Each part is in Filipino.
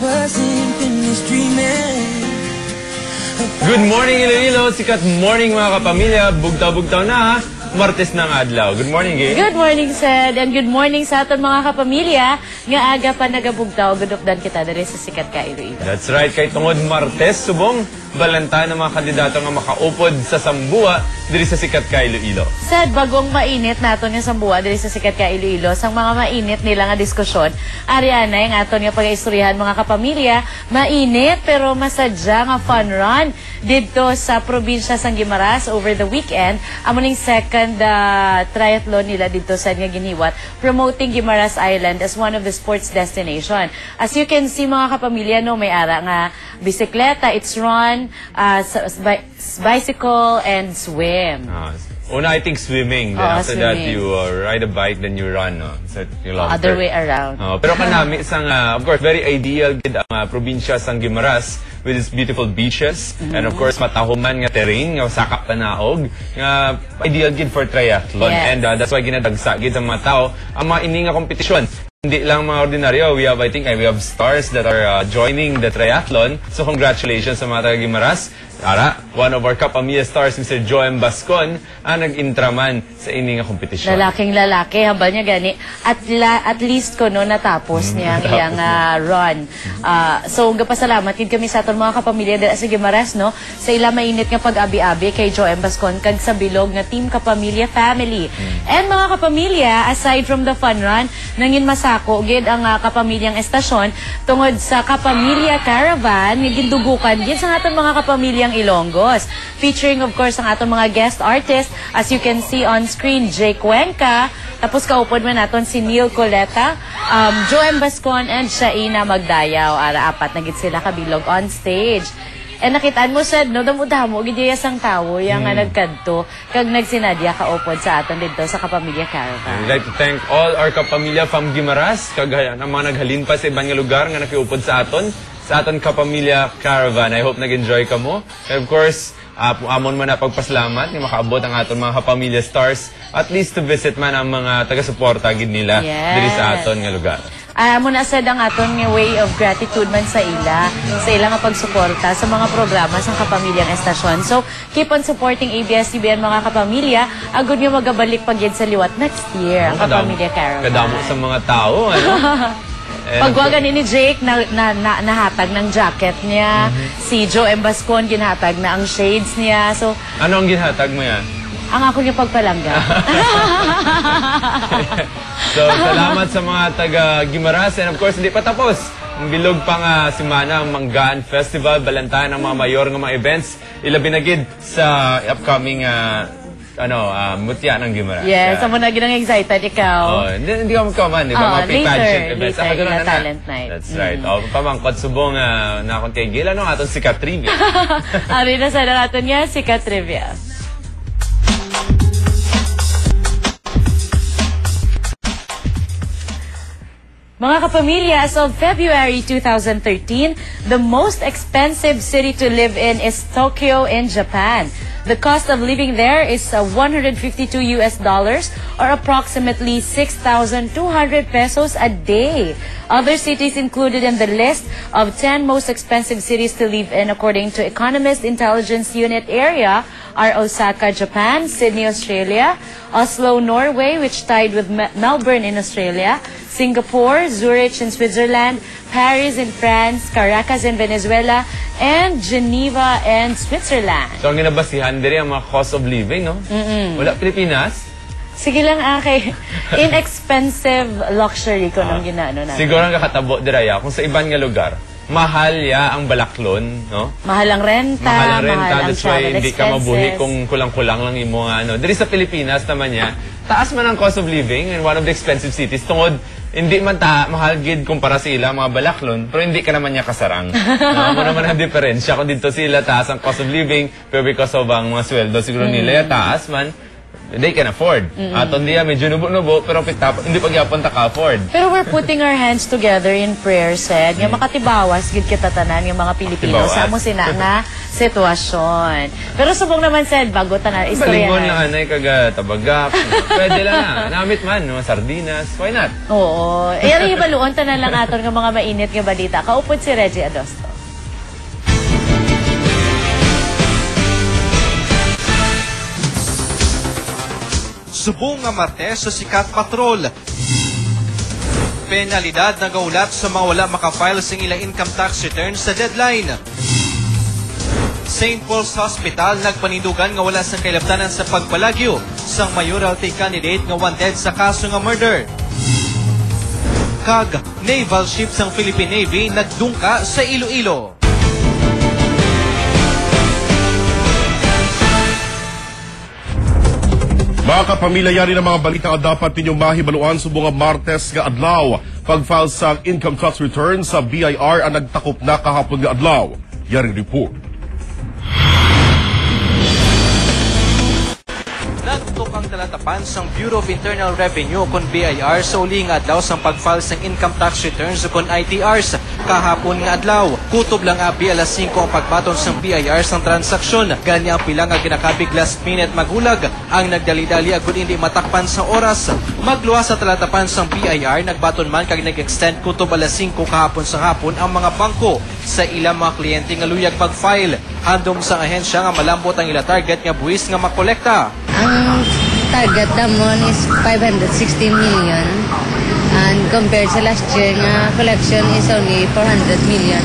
Good morning, Iloilo! Sikat morning mga kapamilya. Bugtaw-bugtaw na ha. Martes ng adlaw. Good morning, Gay. Good morning, Sed. And good morning sa aton mga kapamilya. Nga aga pa nagabugtaw, gudukdan kita dali sa Sikat ka Iloilo. That's right. Kay tungod Martes, subong balanta ng mga kandidato nga makaupod sa Sambua diri sa Sikat ka Iloilo. Sed, bagong mainit naton nga Sambua diri sa Sikat ka Iloilo. Sang mga mainit nila nga diskusyon, Ariana, yung aton nga pag-istoryahan mga kapamilya, mainit pero masadya nga fun run dito sa probinsya sang Guimaras over the weekend. Amuning second triathlon nila dito sa nga giniwat, promoting Guimaras Island as one of the sports destination. As you can see mga kapamilya, no, may ara nga bisikleta, it's run, bicycle, and swim. Una, I think swimming. Then after swimming. that, you ride a bike, then you run. So, Other way around. Pero kanami, isang, of course, very ideal gid ang probinsya sang Guimaras with its beautiful beaches. And of course, matahuman nga terrain, nga sakap tanaog. Nga ideal gid for triathlon. Yes. And that's why ginadagsa gid sa mga tao ang mga ini nga kompetisyon. Hindi lang mga ordinaryo, we have, I think, we have stars that are joining the triathlon. So congratulations sa mga taga-Guimaras. Ara, one of our Kapamilya stars, Mr. Joem Bascon, ang nag-intraman sa ining nga kompetisyon. Lalaking lalaki, habang niya gani. At least ko no, natapos niya ang iyang run. So, gapasalamat din kami sa aton mga kapamilya dahil sa Guimaras, no? Sa ila mainit nga pag-abi-abi kay Joem Bascon, kag sa bilog nga Team Kapamilya Family. And mga kapamilya, aside from the fun run, nangin masako, gid ang kapamilyang estasyon, tungod sa Kapamilya Caravan, gindugukan gid sa aton mga kapamilyang Ilonggos. Featuring, of course, ang atong mga guest artists. As you can see on screen, Jake Cuenca. Tapos kaupod man naton si Neil Coleta, Joem Bascon, and Shaina Magdayaw. Apat na gid sila kabilog on stage. And nakitaan mo sa, no, damo-damo, gidya sang tawo, yung nagkadto, kag nagsinadya kaupod sa aton dito sa Kapamilya Caravan. We'd like to thank all our kapamilya from Guimaras, kag ang mga naghalin pa sa ibang nga lugar nga nakiupod sa aton Kapamilya Caravan. I hope nag-enjoy ka mo. And of course, amon man na pagpasalamat ni makaabot ang aton mga kapamilya stars, at least to visit man ang mga taga-suporta gid nila diri sa aton nga lugar. Muna sad ang aton nga way of gratitude man sa ila nga pagsuporta sa mga programa sa Kapamilyang Estasyon. So, keep on supporting ABS-CBN mga kapamilya. Agud nga magabalik pagyud sa liwat next year ang Kapamilya Caravan. Kadamo sa mga tao, ano? Pagwagan ni Jake, nahatag ng jacket niya. Si Joem Bascon, ginhatag na ang shades niya. So, ano ang ginhatag mo yan? Ang ako niya pagpalangga. So, salamat sa mga taga-Guimaras. And of course, hindi pa tapos. Bilog pa nga simana ang Manggaan Festival, balantayan ng mga mayor ng mga events. Ilabinagid sa upcoming mutya ng Guimaras. Yes, so muna ginang excited ikaw. Hindi ka magkaman, di ba? Mga pre-pageant events. Later, na talent night. That's right. Pamangkot subong na akong kay Gil. Ano nga itong Sikat Trivia? Ari na sa natin niya, Sikat Trivia. Mga kapamilya, as of February 2013, the most expensive city to live in is Tokyo in Japan. The cost of living there is $152 or approximately 6,200 pesos a day. Other cities included in the list of 10 most expensive cities to live in according to Economist Intelligence Unit area are Osaka, Japan, Sydney, Australia, Oslo, Norway, which tied with Melbourne in Australia, Singapore, Zurich in Switzerland, Paris in France, Caracas in Venezuela, and Geneva in Switzerland. So ang ginabasihan diri ang mga cost of living, no? Wala Pilipinas? Sige lang, inexpensive luxury ko nung ginaano na. Siguro ang kakatabo diraya kung sa ibang nga lugar, mahal ya ang balaklon, no? Mahal ang renta, mahal ang that's why travel hindi ka mabuhi kung kulang-kulang lang imo nga ano. Diri sa Pilipinas naman niya, taas man ang cost of living in one of the expensive cities tungod hindi man mahal gid kumpara sa ila mga balaklon, pero hindi ka naman niya kasarang. Mo naman ang diferensya kung dito sila taas ang cost of living, pero because of ang mga sweldo siguro nila taas man, they can afford. Aton diya medyo nubo-nubo pero hindi pa gyapon ta ka-afford. Pero we're putting our hands together in prayer, said nga makatibawas gid kita tanan nga mga Pilipino sa mo sina nga sitwasyon. Pero subong naman said, bago na istorya Balingon lang anay kaga tabagap. Pwede lang na. Namit man, no? Sardinas. Why not? Oo. Eri ibaluon tanan lang aton ng mga mainit nga balita. Kaupod si Reggie Adosto. Subong nga Martes sa sikat patrol. Penalidad na gaulat sa mga wala makafile sing ilang income tax return sa deadline. St. Paul's Hospital nagpanindugan nga wala sang kailabtanan sa pagpalagyo sang mayoralty candidate nga wanted sa kaso nga murder. Kag naval ship sang Philippine Navy nagdungka sa Iloilo. Mga kapamilya, yari ng mga balita nga dapat ninyong mahibaluan sa mga Martes nga adlaw. Pag-file sa income tax return sa BIR ang nagtakop na kahapon nga adlaw. Yari report. Nagtutok ang talatapan sang Bureau of Internal Revenue kon BIR sa uli nga adlaw sang pag-file sang income tax returns kon ITRs kahapon nga adlaw. Kutob lang abi alas 5 ang pagbaton sang BIR sang transaksyon. Gani ang pila nga ginakabig last minute magulag ang nagdali-dali agud hindi matakpan sa oras. Magluwas sa talatapan sang BIR nagbaton man kag nag-extend kutob alas 5 kahapon sa hapon ang mga bangko sa ilang mga kliyente nga luyag pag-file. Handom sang ahensya nga malambot ang ila target nga buwis nga makolekta. Ang target damon is 560 million and compared sa last year nga collection is only 400 million.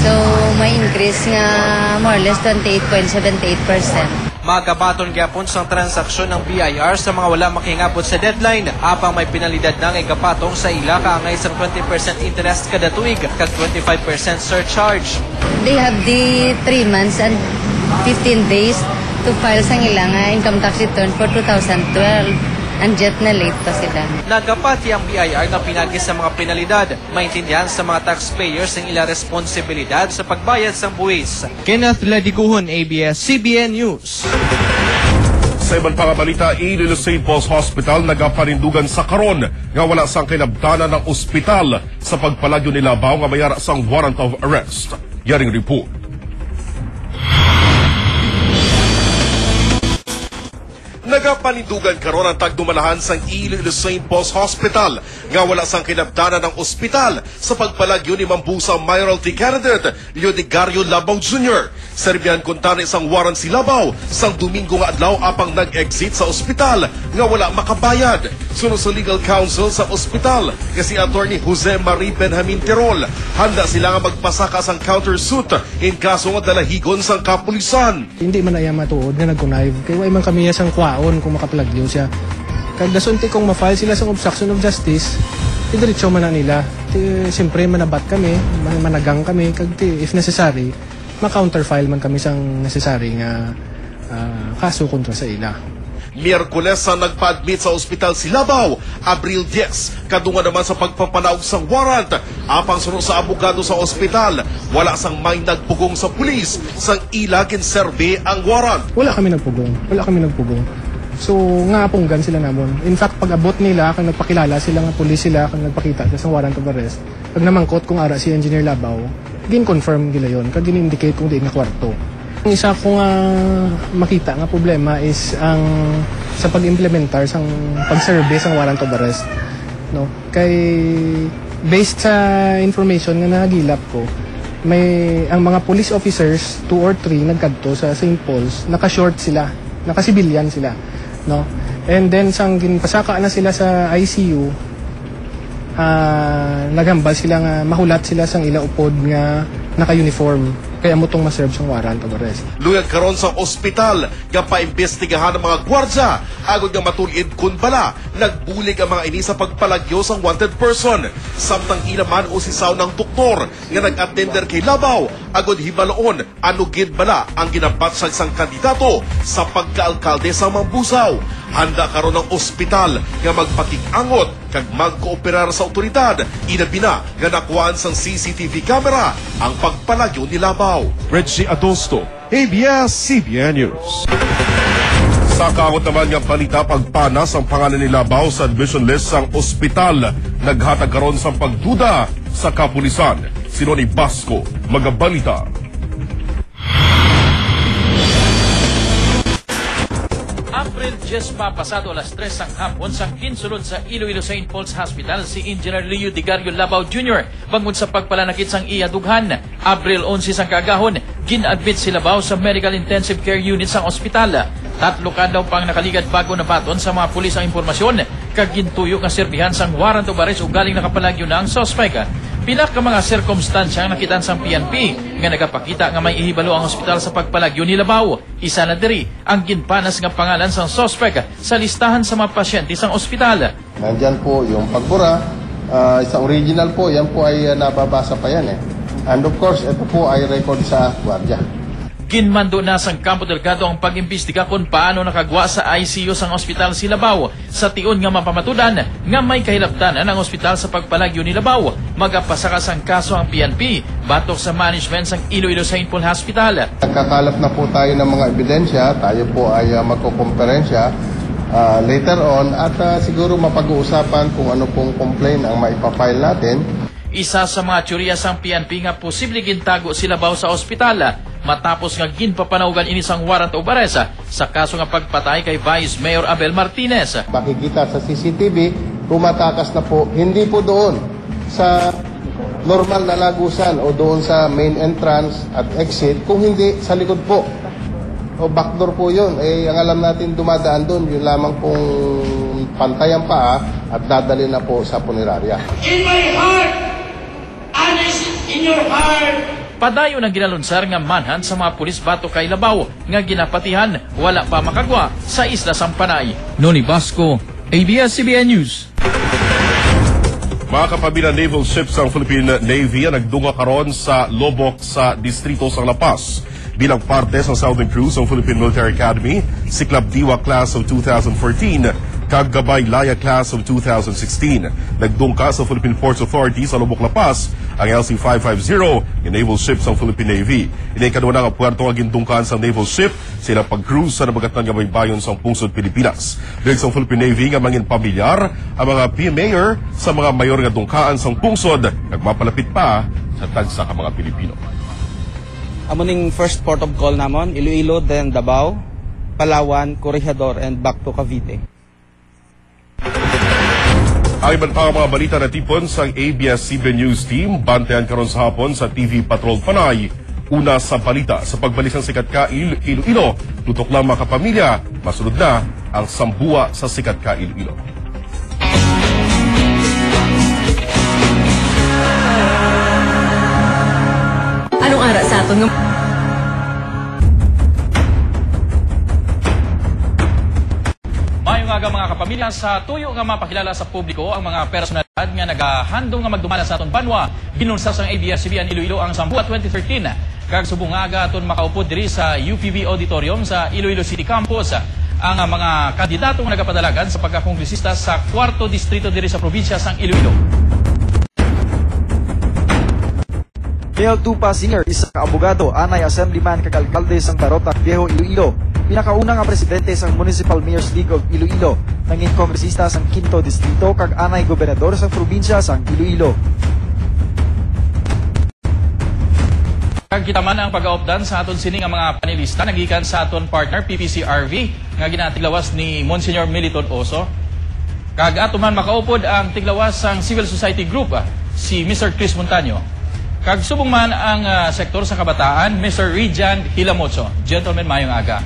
So may increase nga more or less 28.78%. Magabaton gyapon sang transaksyon ng BIR sa mga wala makingabot sa deadline. Apang may penalidad na nga ikapatong sa ila kaangay sang 20% interest kada tuig kag 25% surcharge. They have the 3 months and 15 days to file sang ilang income tax return for 2012. And jet na late pa sila. Nagapati ang BIR na pinagis sa mga penalidad. Maintindihan sa mga taxpayers ang ilang responsibilidad sa pagbayad sang buwis. Kenneth Ladiguhon, ABS-CBN News. Sa ibang pangabalita, Iloilo St. Paul's Hospital nagapanindugan sa karon nga wala sang kinabtanan ng ospital sa pagpalagyo ni Labaw nga mayara sang warrant of arrest. Yaring report. Nagapanindugan karon ang tagdumalahan sang Iloilo St. Paul's Hospital nga wala sang kinabtanan ng ospital sa pagpalagyo ni Mambusa Mayoralty candidate Leonigario Labaw Jr. Serbihan kuntana isang warrant si Labaw sang Domingo nga adlaw apang nag-exit sa ospital nga wala makabayad. Sunod sa legal counsel sa ospital nga si Attorney Jose Marie Benjamin Tirol, handa sila nga magpasaka sang countersuit in kaso nga dalahigon sang kapulisan. Hindi man ay matuod nga nag-connive kay way man kami sang kwaon kung makaplagyo siya. Kag dasunti kung ma-file sila sang obstruction of justice, diretso man na nila. Siyempre manabat kami, managang kami kag if necessary, ma-counterfile man kami sang necessary nga kaso kontra sa ila. Miyerkules sa nagpa-admit sa ospital si Labaw, Abril 10, kadunga naman sa pagpapanaog sang warrant. Apang sunod sa abogado sa ospital, wala sang may nagpugong sa pulis sang ila kinserbe ang warrant. Wala kami nagpugong. So nga punggan sila namon. In fact, pag abot nila, kung nagpakilala sila nga pulis sila, kung nagpakita sa warrant of arrest, pag namangkot kung ara si Engineer Labaw, gin-confirm gila yon, kag gin-indicate kung di na kwarto. Ang isa kong makita nga problema is ang sa pag-implementar sang pag-survey sang warrant of arrest, no? Kay based sa information nga nahagilap ko, may ang mga police officers 2 or 3 nagkadto sa St. Paul's, naka-short sila, naka-civilian sila, no? And then sang ginpasaka na sila sa ICU, naghambal sila nga mahulat sila sang ila upod nga naka-uniform. Kaya mo itong maserve sa warrant of arrest. Luyag karon sa ospital nga paimbestigahan ang mga gwardya agod nga matulid kun bala nagbulig ang mga ini sa pagpalagyo sang wanted person. Samtang ilaman o sisaw ng doktor nga nag-attender kay Labaw agod hibaloon anugid bala ang ginabat sa isang kandidato sa pagkaalkalde sa Mambusaw. Handa karon ang ospital nga magpatig-angot kag magkooperar sa otoridad. Inabina nga nakuhaan sang CCTV camera ang pagpalagyo ni Labaw. Reggie Adosto, ABS-CBN News. Sa kaot naman nga balita, pagpanas ang pangalan ni Labaw sa admission list sang ospital. Naghatag karon sa pagduda sa kapulisan. Si Ronnie Basco, magabalita. April 10 pa pasado alas 3 sang hapon sang ginsulod sa Iloilo St. Paul's Hospital si Engineer Leo Digario Labao Jr. Bangod sa pagpalanakit sang iya dughan. April 11 sang kagahon, gin-admit si Labao sa Medical Intensive Care Unit sang ospital. 3 daw pang nakaligad bago nabaton sa mga pulis ang impormasyon kag gintuyo nga serbihan sang warrant of arrest ug galing nakapalagyo na ang suspect. Pila ka mga sirkumstansya ang nakitaan sang PNP nga nagapakita nga may ihibalo ang ospital sa pagpalagyo ni Labao. Isa na diri ang ginpanas nga pangalan sang suspect sa listahan sa mga pasyente sang ospital. Nandyan po yung pagbura, sa original po, yan po ay nababasa pa yan eh. And of course, ito po ay record sa gwardiya. Ginmando na sang Campo Delgado ang pag-imbestiga kung paano nakagwa sa ICU sang ospital si Labao. Sa tion nga mapamatudan nga may kahilabtanan ang ospital sa pagpalagyo ni Labao. Magapasaka sang kaso ang PNP batok sa management sang Iloilo St. Paul Hospital. Nagkakalap na po tayo ng mga ebidensya, tayo po ay magkukomperensya later on at siguro mapag-uusapan kung ano pong complaint ang maipafile natin. Isa sa mga tsurya sang PNP nga posible gintago si Labao sa ospital matapos nga ginpapanawgan inisang warrant of arrest sa kaso nga pagpatay kay Vice Mayor Abel Martinez. Makikita sa CCTV, tumatakas na po, hindi po doon sa normal na lagusan o doon sa main entrance at exit, kung hindi sa likod po. O backdoor po yun. Ang alam natin dumadaan doon, yun lamang pong pantayan pa at dadali na po sa punerarya. In my heart, honest in your heart. Padayon ang ginalunsar nga manhunt sa mga pulis bato kay Labao nga ginapatihan wala pa makagwa sa Isla Sampanay. Noni Basco, ABS-CBN News. Mga kapamilya naval ships ng Philippine Navy ang nagdunga karon sa Lobok sa distrito sa La Paz. Bilang parte sa Southern Cruise ng Philippine Military Academy, Siklab Diwa Class of 2014, kag Gabay Laya Class of 2016. Nagdungka sa Philippine Ports Authority sa Lubok, La Paz ang LC-550 yung naval ships ng Philippine Navy. Inay kanuna nga puwerto nga gindungkaan sa naval ship sila pag-cruise sa nabagatan nga may bayon sa pungsod Pilipinas. Dahil sa Philippine Navy nga mangin pamilyar ang mga PMAyer sa mga mayor nga dungkaan sa pungsod nagmapalapit pa sa tagsa ka mga Pilipino. Amuning first port of call namon, Iloilo, then Davao, Palawan, Corregidor, and back to Cavite. Ang iban pa mga balita na tipon sa ABS-CBN News Team, bantayan karon sa hapon sa TV Patrol Panay. Una sa balita, sa pagbalik ng Sikat Ka Iloilo, tutok lang mga kapamilya, masunod na ang Sambua sa Sikat Ka Iloilo. Anong ara sa aton ng... Mga kapamilya, sa tuyo nga mapakilala sa publiko ang mga personalidad nga nagahandong nga magdumala sa aton banwa. Ginunsas ang ABS-CBN Iloilo ang Sambua 2013 kag subungaga aton makaupo diri sa UPV Auditorium sa Iloilo City Campus ang mga kandidato nga nagapadalagan sa pagkakongresista sa 4th distrito diri sa probinsya sang Iloilo. Mel Tupa Singer, isa ka abogado, anay assemblyman kag alkalde sang Barotac Viejo, Iloilo. Pinakauna nga presidente sang Municipal Mayors League of Iloilo, nanging kongresista sang 5th distrito kag anay gobernador sang probinsya sang Iloilo. Kag kita man ang pag-aopdan sa aton sining ang mga panelista nagikan sa aton partner PPCRV nga ginatiglawas ni Monsignor Militon Oso. Kag ato man makaupod ang tiglawas sang Civil Society Group si Mr. Chris Montaño. Kag subong man ang sektor sa kabataan Mr. Rijan Hilamocho. Gentlemen, mayong aga.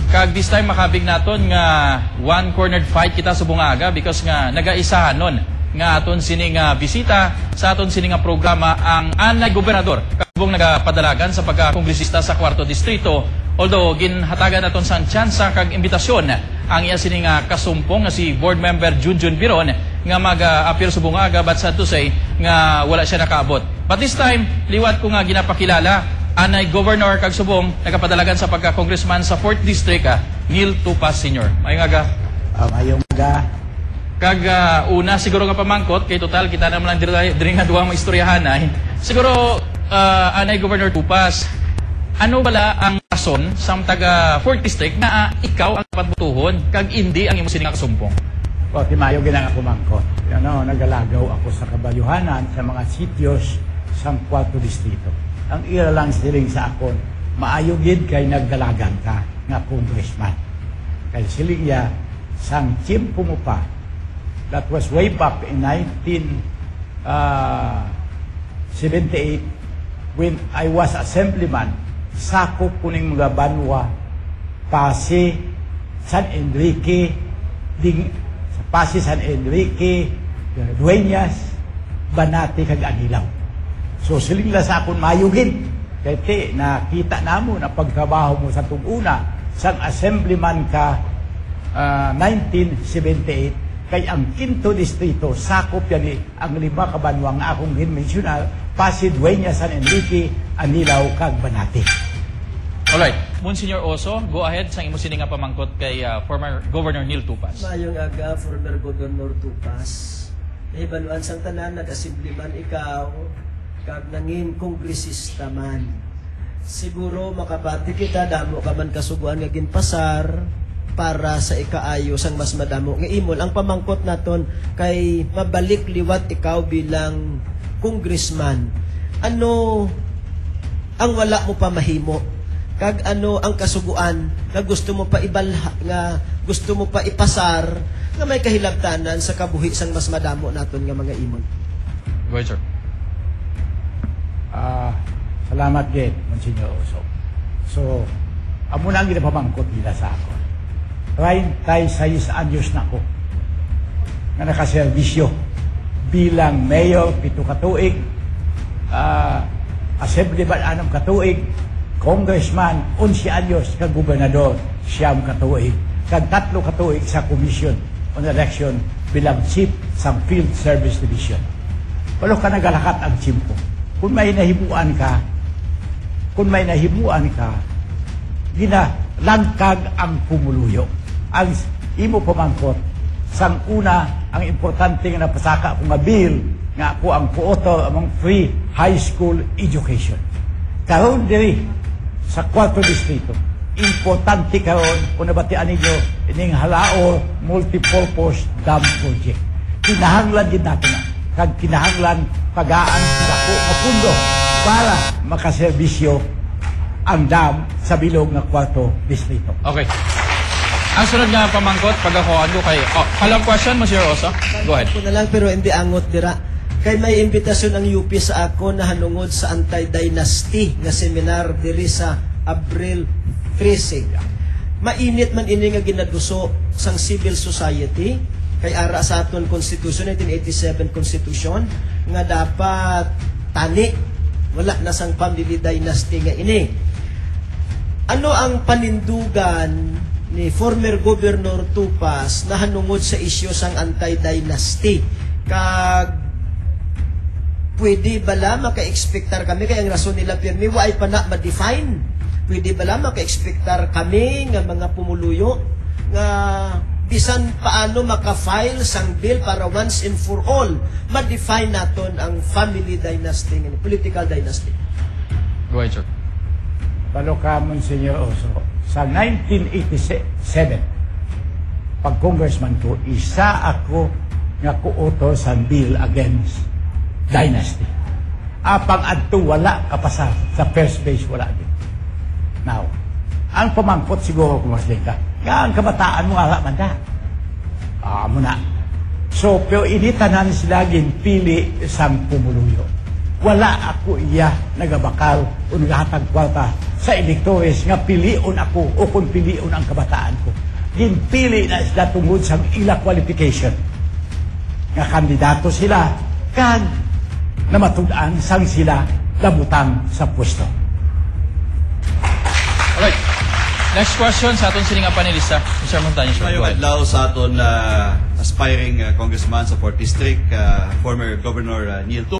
Kag this time makabig naton nga one-cornered fight kita subong aga because nga nagaisahan nun nga aton sining bisita sa aton sining programa ang anay gobernador kabong nagapadalagan sa pagkakongresista sa 4th distrito. Although ginhatagan naton sang tsansa kag imbitasyon ang iya sining kasumpong nga si board member Junjun Biron nga mag-appear subong aga but sad to say nga wala siya nakaabot. But this time liwat ko nga ginapakilala anay governor kag subong nagapadalagan sa pagka-congressman sa 4th district Neil Tupas Sr. Mayong aga. Mayong aga. Kag una siguro nga pamangkot kay total kita naman lang diri nga duha mga istoryahan siguro anay governor Tupas, ano bala ang rason sa taga 4th district na ikaw ang patbutuhon kag hindi ang imong sining kasumpong? O timayo ginang ako mangkot. Nagalagaw ako sa kabayuhanan sa mga sityos sa 4th distrito. Ang ira lang siling sa akon, maayo gid kay nagdalagan ka nga congressman. Kay Siligya, sang tiyempo mo pa, that was way back in 1978 when I was assemblyman, sakop ko ng mga banwa, Pasig, San Enrique, Pasig, San Enrique, Dueñas, Banati, kag Anilaw. So Siligya sa akong mayugin. Kaya nakita namo na pagtrabaho mo sa tuguna, sang assemblyman ka 1978, kay ang 5th distrito, sakop yan ang 5 kabanwang akong ginmensyonal, Pasig, Dueñas, San Enrique, Anilaw, kag Banati. Alright, Monsignor Oso, go ahead sa imo sini nga pamangkot kay former Governor Neil Tupas. Mayong aga, former Governor Tupas. Ibaluan sang tanan, nag-assemblyman ikaw, kag nangin kongresista man. Siguro makabati kita, damo ka man kasuguan nga ginpasar para sa ikaayo sang mas madamo nga imol. Ang pamangkot naton kay mabalik liwat ikaw bilang congressman. Ano ang wala mo pa mahimo? Kag ano ang kasuguan nga gusto mo pa ibalha, nga gusto mo pa ipasar nga may kahilabtanan sa kabuhi sang mas madamo naton nga mga imol? Go ahead, sir. Salamat din, Monsignor Oso. So, amo na ang ginapamangkot nila sa ako. 36 anyos na ako na nakaserbisyo bilang mayor, 7 katuig, assemblyman, 6 katuig, congressman, 11 anyos, kag gobernador, 9 katuig, kag 3 katuig sa Commission on Election bilang chief sa Field Service Division. Walo ka nagalakat ang chimpo. Kung may nahimuan ka, ginalangkag ang pumuluyo. Ang imo pamangkot, sang una, ang importante nga napasaka akong nga bill, nga ako ang co-author among free high school education. Karon diri, sa 4 distrito, importante karon kung nabatian ninyo, ining Halaor Multipurpose Dam Project. Kinahanglan din natin na. Kag kinahanglan pagaan dako mapundo para makaserbisyo ang dam sa bilog nga 4 distrito. Okay. Ang sunod nga pamangkot, pagkakuhaan ko kay... Kalang question, Monsieur Oso? Go ahead. Ako na lang, pero hindi angot dira. Kay may imbitasyon ang UP sa ako na hanungod sa anti-dynasty nga seminar diri sa Abril 13. Mainit man ini nga ginaduso sang civil society, kay ara sa aton Constitution, 1987 Constitution, nga dapat tani, wala na sang family dynasty nga ini. Ano ang panindugan ni former Governor Tupas na hanungod sa isyu sang anti-dynasty? Kag pwede bala maka-expectar kami, kaya ang rason nila pirmi, waay pa na ma-define. Pwede bala maka-expectar kami nga mga pumuluyo nga bisan paano maka-file sang bill para once and for all ma-define naton ang family dynasty, political dynasty. Go ahead, sir. Palo ka, Monsignor Oso, sa 1987, pag-congressman ko, isa ako nga co-author sa bill against dynasty. Apang adto wala kapasa sa first base, wala din. Now, ang pamangkot siguro kung mas ka, nga ang kabataan mo nga manda. Muna. So, pero initanan sila ginpili sang pumuluyo. Wala ako iya nagabakal o naghatag kwarta sa elektores nga pilion ako o kung pilion ang kabataan ko. Ginpili na sila tungod sa ila qualification. Nga kandidato sila kag na matudan sang sila labutang sa pwesto. Alright. Next question sa aton sining panelista, Mr. Montañez. Mayong adlaw sa aton aspiring congressman sa 4th District, former Governor Neil Tupas.